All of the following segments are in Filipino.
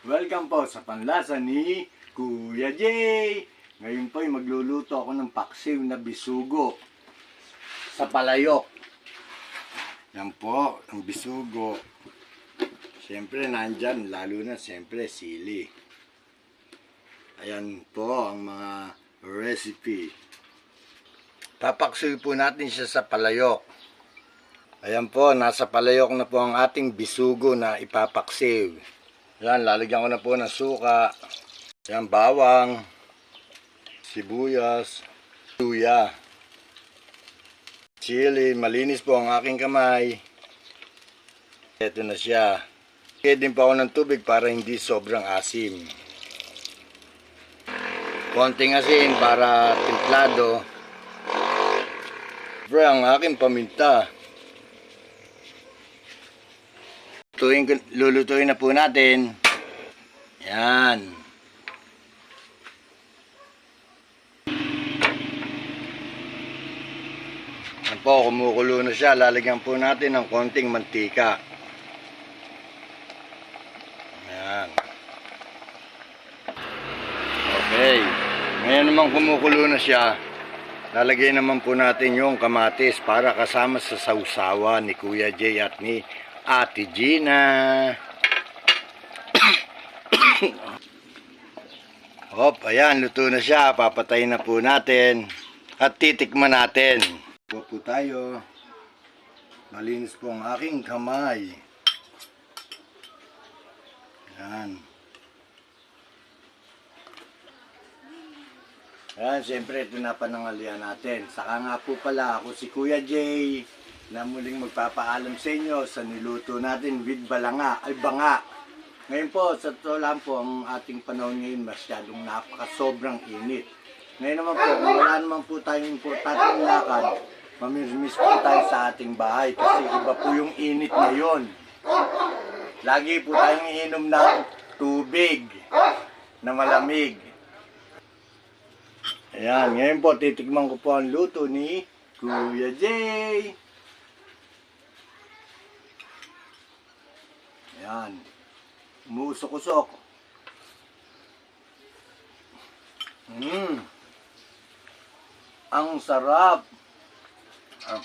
Welcome po sa panlasa ni Kuya Jay. Ngayon po ay magluluto ako ng paksiw na bisugo sa palayok. Yan po, ang bisugo. Siyempre nandyan, lalo na siyempre sili. Ayan po ang mga recipe. Papaksiw po natin siya sa palayok. Ayan po, nasa palayok na po ang ating bisugo na ipapaksiw. Yan, lalagyan ko na po ng suka. Yan, bawang, sibuyas, luya, chili. Malinis po ang aking kamay. Ito na siya. Lagyan din po ako ng tubig para hindi sobrang asim. Konting asin para timplado. Siyempre ang aking paminta. Lulutuin na po natin. Yan. Yan po, kumukulo na siya. Lalagyan po natin ng konting mantika. Yan. Okay. Ngayon naman kumukulo na siya. Lalagay naman po natin yung kamatis para kasama sa sausawa ni Kuya Jay at ni Ate Gina. Hop, ayan, luto na siya. Papatayin na po natin. At titikman natin. Po tayo. Malinis po ang aking kamay. Ayan. Ayan, siyempre ito na panangalian natin. Saka nga po pala ako si Kuya Jay na muling magpapaalam sa inyo sa niluto natin with banga. Ngayon po, sa totoo lang po, ang ating panahon ngayon masyadong sobrang init. Ngayon naman po, kung wala naman po tayong importanteng lakad, mamiss po tayo sa ating bahay kasi iba po yung init ngayon. Lagi po tayong iinom ng tubig na malamig. Ayan, ngayon po, titikman ko po ang luto ni Kuya Jay. Ayan. Umusok-usok. Ang sarap.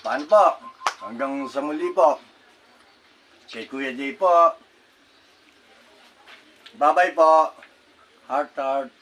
Paano po? Hanggang sa muli po. Kay Kuya Jay po. Bye-bye po. Heart, heart.